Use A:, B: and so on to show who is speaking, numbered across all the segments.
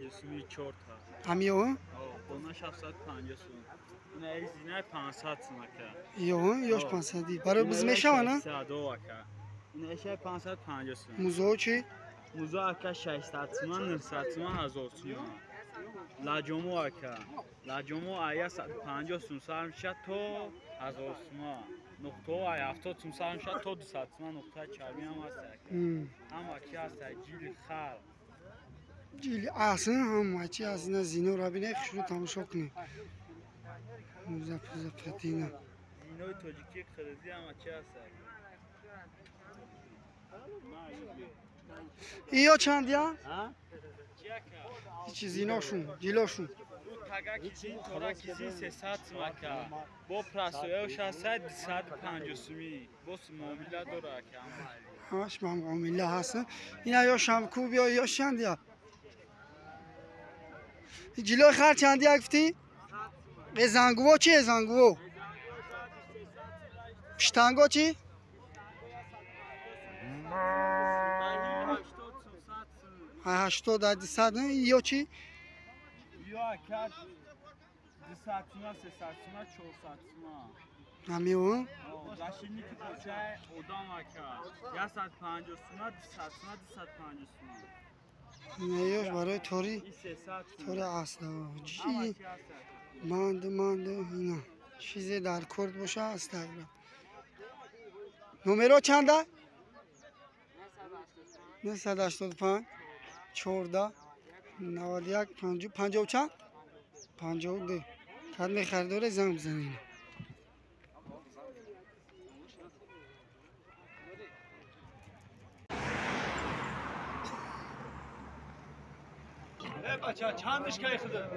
A: 750 4 تا
B: همیو
A: بنا 750 این ایزینه 500 سنکه
B: یوش 500 برای biz meşavana
A: 600 oka این eşe 550
B: muzo çi
A: muzo aka 600 سومان 900 سومان 1000 سومان لاجومو aka لاجومو aya 150 سوم سر میشه تو 1000 سومان نقطه ای 70 سوم سر میشه تو 200 سومان نقطه چرمی هم هست اما کی هست جیل خال
B: جیل اصلا هم چی از نه زینو را بینه شروع تماشا کنی مزفرتینا
A: زینوی تاجیکی خرزی هم چی هست
B: ایو چند یا
A: چیکا
B: چی زیناشون جیلاشون
A: تاگا کیزی تورا کیزی 300 سمکا با پراسویش هست 250 سومی بس معامله داره که
B: همش معامله هست اینا یا شمکو بیا یا چند یا جلو خر چند یا گفتی زنگو چی زنگو پشتنگو چی 80 200 یا چی
A: یا کرد 200 سوما 300 سوما 400 سوما
B: همیو
A: داشتینی که بچه اودام اکا 150 سوما 200 سوما 250 سوما
B: نیوش برای توری توری اصلا چی مانده اینا چیزی در کرد باشه است نمرو چنده 985 14 91 50 چند 52 خدمت خریدار زنگ بزنین
A: بچه چندش که خدا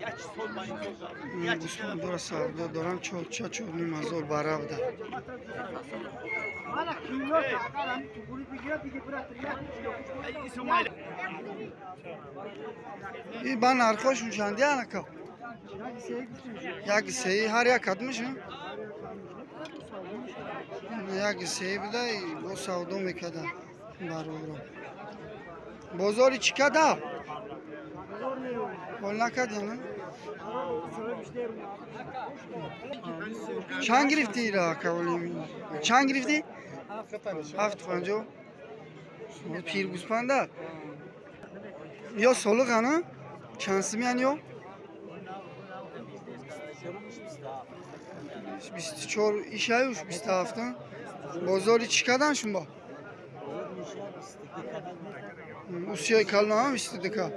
A: یک سول باید
B: درست دارم چه نیم هزار براب ده این با نرخوشون چندی هنکا یک سهی هر یک کدومشون یک سهی بده با سودا میکده برورو بازاری چی کده بول نکدی نه چند گرفتی را کولی چند گرفتی 750 پیر گوسپنده یا سولق نه چند سمیان یا 24 ایشایوش 27 بازاری چی کدن شون با اوسیای کلنا هم 22 که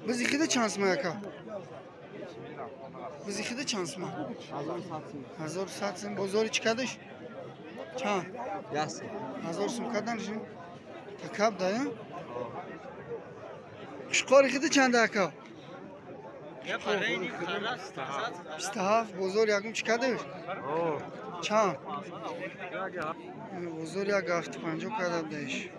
B: بزی خیده چانس ما یکا بزی خیده چانس ما 1100 سم بازاری چی کدش چند 1000 سم کدنشون تکاب دایم قشقاری خیده چند یکا 27 بازار یکم چی کدش چند بازار یک هفت 50 کدم دهش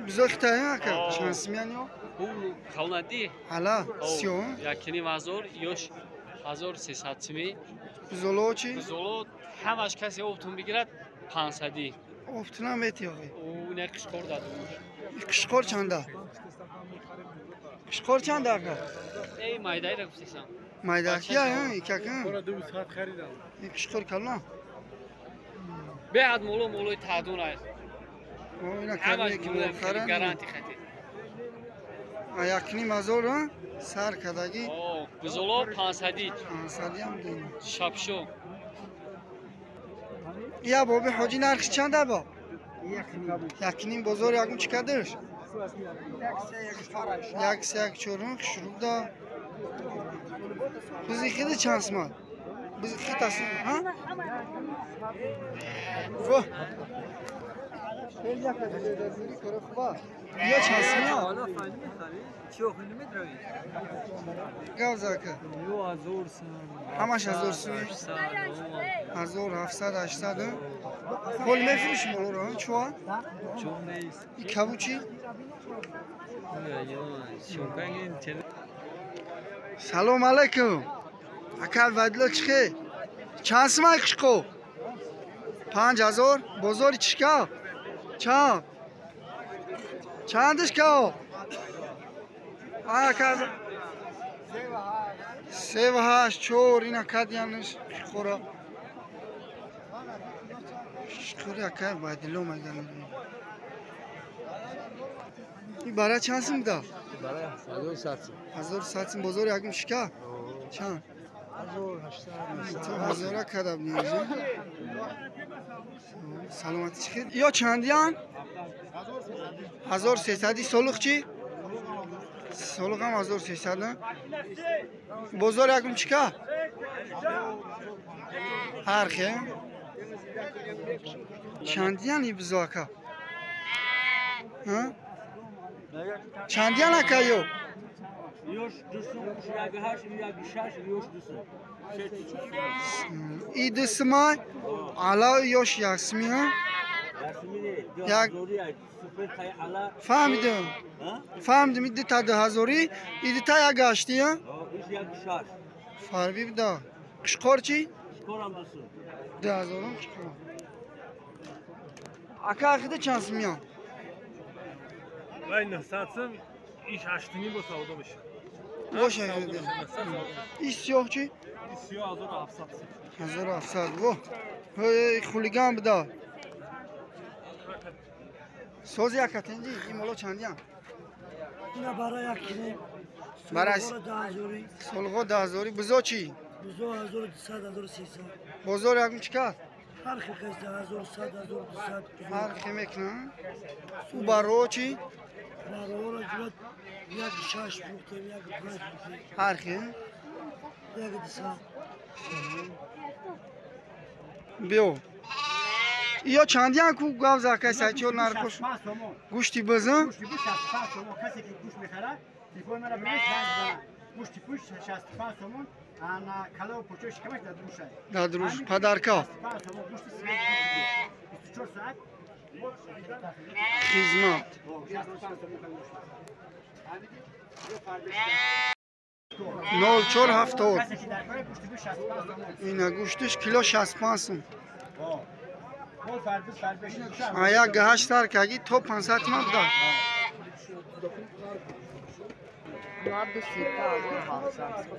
B: بزرگ تایم که چند سمیان یا؟
C: خالندی
B: حالا سیون
C: یکنی وزور یوش 1300 سمی
B: بزولو چی؟
C: بزولو همش کسی افتون بگیرد 500
B: افتون هم بیتی آقای
C: او نه قشقور داده بود
B: قشقور چنده؟ قشقور چنده آقا؟
C: ای مایدایی را گفتیسم
B: مایده کیا یا؟ ایکا کن؟
A: برای 2 ساعت خریدم
B: این قشقور کلنا؟
C: بعد مولوی تادون های
B: اینا
C: همش
B: کمی که
C: مولوی
B: مخرن
C: گارانتی خطی
B: یکنی مزور سر کدگی
C: بزولو 500
B: 500 هم دیم
C: شبشو
B: یا بابی حاجی نرخش چنده با؟ یکنی بزرگ یکم چی کدش؟ یک سه یک چورون شروع دا بزی خیلی چانس ما بزی خیلی تصمیم ها؟ فو یا چانس ما گوزا که همش 1000 سوی 1700 800 کل میفروشیم رو چوا این کبو چی سلام علیکم اکل ودلو چخه چند سمای کشکو 5000 بزاری چیکا چند چندش که آیا که 3 و 8 4 اینا کدیانش خورا خورا که باید لو مگن این برای چند سیم ده؟
D: برای
B: 1700 بزرگ یکم شکا چند؟ 1000 کداب نیازی سلامتی چخیر یا چندیان؟ 1300 سلوخ چی؟ سلوخ هم 1300 نه؟ بزرگ یکم چکا؟ هرخه؟ چندیان ای بزاکا؟ چندیان اکا یو؟
E: Yoş dursun, şuraya bir her şey bir şaş, yoş dursun.
B: ای دسمای علا یوش یاسمی ها
E: Yasemini,
B: Ya-
E: Zoriya, sıfır kaya ala.
B: فهمیدم
E: Ha?
B: فهمیدم ایدی تا 2000 ایدی تا یا گاشتی ها
E: O iş ya bir şaş.
B: فاربی بدا قشقور چی؟
E: Skoram dursun.
B: 2000 هم قشقور اکا اخیده چند سمیان
F: Vay satsam iş açtığını bu savda başı.
B: باش اخیده ایش سیاه چی؟
F: İstiyor azor afsatsın.
B: 1700 و های خولیگان بدا سوزی اکا تنجی این مولو چندیان
G: اینا برای یکی
B: برای
G: دازوری
B: سلغو 2000 بزو چی؟
G: بزو 1200 1300
B: بزرگ یکم چکار؟
G: هر خیلی 1100 1200
B: فرقی میکنه او برو چی؟
G: برای جواد یک شش فروخته یک پنج فروخته
B: هرخی
G: یک دسا
B: بیو یا چندیان کو گاو زاکای سایچو نرخوش گوشتی بزن
H: Muşti bu 65 somon kesi ki kuş mekara telefon bana bir tane muşti kuş 65 somon ana kalo poço şikamet da duruşa.
B: دادروش پدرکا
H: 65 somon muşti size 24 saat
B: خدمت
H: 65 somon kalmış.
B: نول چور هفتاد
H: Kesi ki der muşti bu 65 somon.
B: اینا گوشتش کیلو 65 سون
H: Bol ferdi ferbeşi kuşa.
B: آیا گهش سر کگی تو 500 من بدا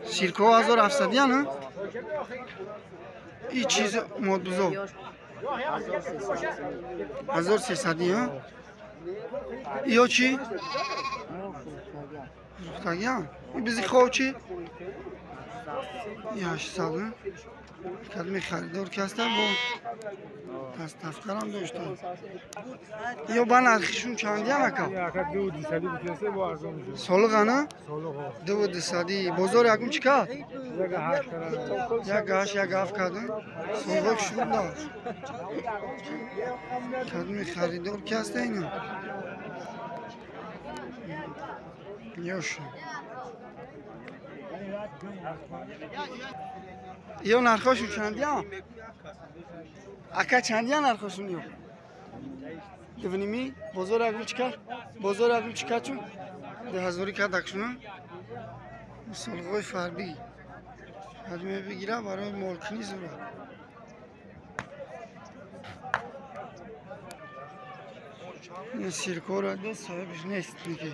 B: سیرکو 1700 یا نه این چیز مود بزو 1300 یا یا چی روختگیان این بیزی خواه چی یا 800 نه کدمی خریدار کسته با دست دفترم داشته یا با نرخیشون چندی هم اکا
F: Yakat 200 bitiyorsa bu arzon ucu.
B: سالغه نه
F: Solu ho.
B: 200 بزرگ یکم چیکار
F: Yaga haş karar.
B: یک گاش یک گاف کردن سالغه شروع دار کدمی خریدار کسته اینا یوش یا نرخاشون چندی هم اکا چندی هم نرخاشون یا دونیمی بزرگ اگم چیکار بزرگ اگم چیکار چون 1000 کرد اکشون سالغه فربی کدمی بگیره برای مالکنی زوره این سیرکو را ده صاحبش نیست میگه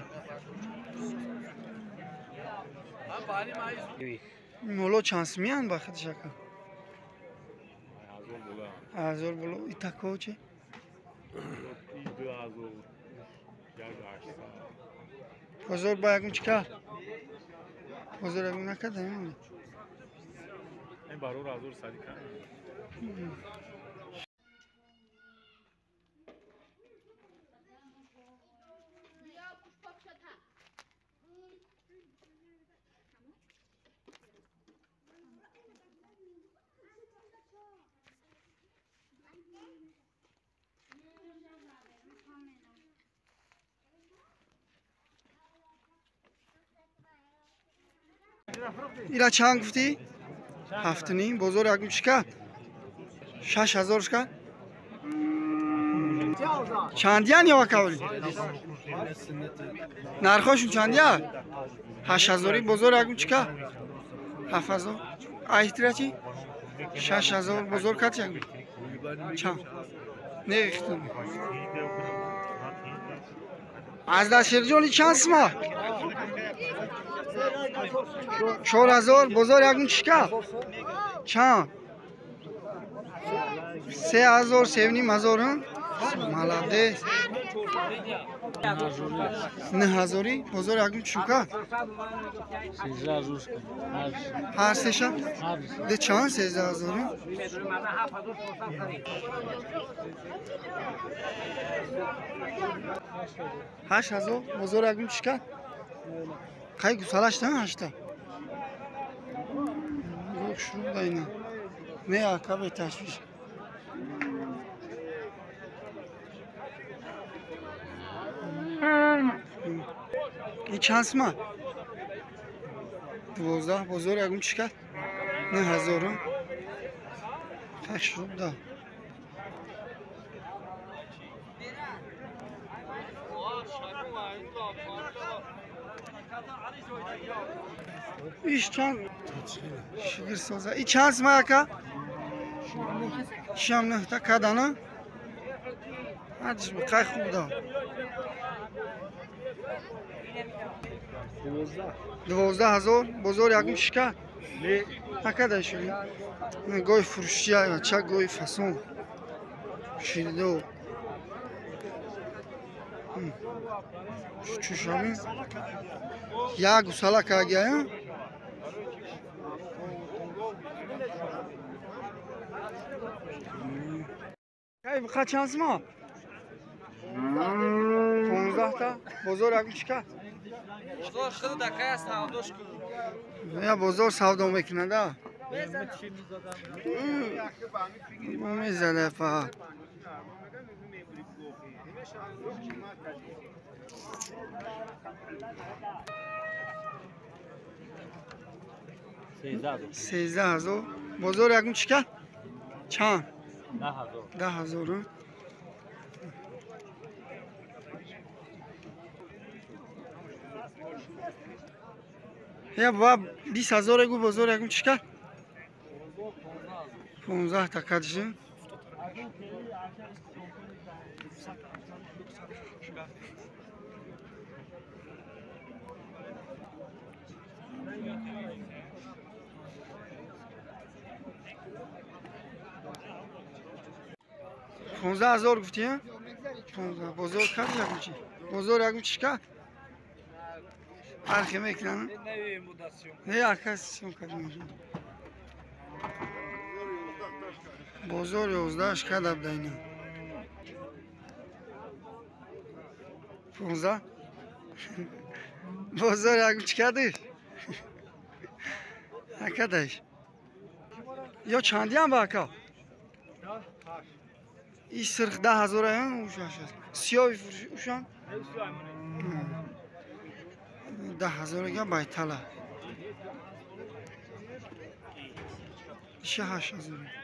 B: مولو چانس میان با خود شکل
F: Azor bula.
B: 1000 بلو ای تکو چه
F: İyi azor. Yaga haşsa.
B: بزرگ با یکم چیکار بزرگ اگم نکرده میمونه
F: En baror azor sadika.
B: ایرا چند گفتی؟ 7.5 بزرگ اگم چیکار 6000 شکر چندیان یا وکاولی نرخاشون چندیان 8000 بزرگ اگم چیکار 7000 ایترا چی 6000 بزرگ کت چند چند نه ریختم از دست جولی چند سما 4000 بزرگ یکون چیکا چند 3000 3500 молодец 9000 بزرگ یکون چوکا هر سشا ده چند 13000 8000 بزرگ یکون چیکا خیلی گوسالش نه هشتا شروع داینا نه عقب تشویش این چند سما 12 بزرگ یکون چیکا نه 1000 خیلی شروع دا ایش چند شگر سازه ای چند سما اکا شام نه تا کدانه هرچی بخیر خوب دا 12000 بزرگ یکون چیکا نکده شدی گوی فروشی های چه گوی فسون شیردو چوشامی یا گوسالا که گیا کی بخواد چند ما 15 تا بزرگ یکون چیکا
C: بزرگ خود دکه است سوداش کنه
B: یا بزرگ سودا میکنه دا میزنه فقط سیزده هزار بزرگ یکون چیکا چند 10000 یا بابا 20000 گو بزرگ یکون چیکا 15 تا کدشون پونزده هزار گفتی ها؟ 15 بزرگ کد یکون چی؟ بزرگ یکون چیکا؟ فرقی میکنن؟ نه هرکس چون کد میشون بزرگ 11 کد اب داینا 15 بزرگ یکون چیکا دیش؟ نکدش یا چندی هم باکا؟ این سرخ 10000 هم سیاهی فروشن 10000 گه بایتاله 8000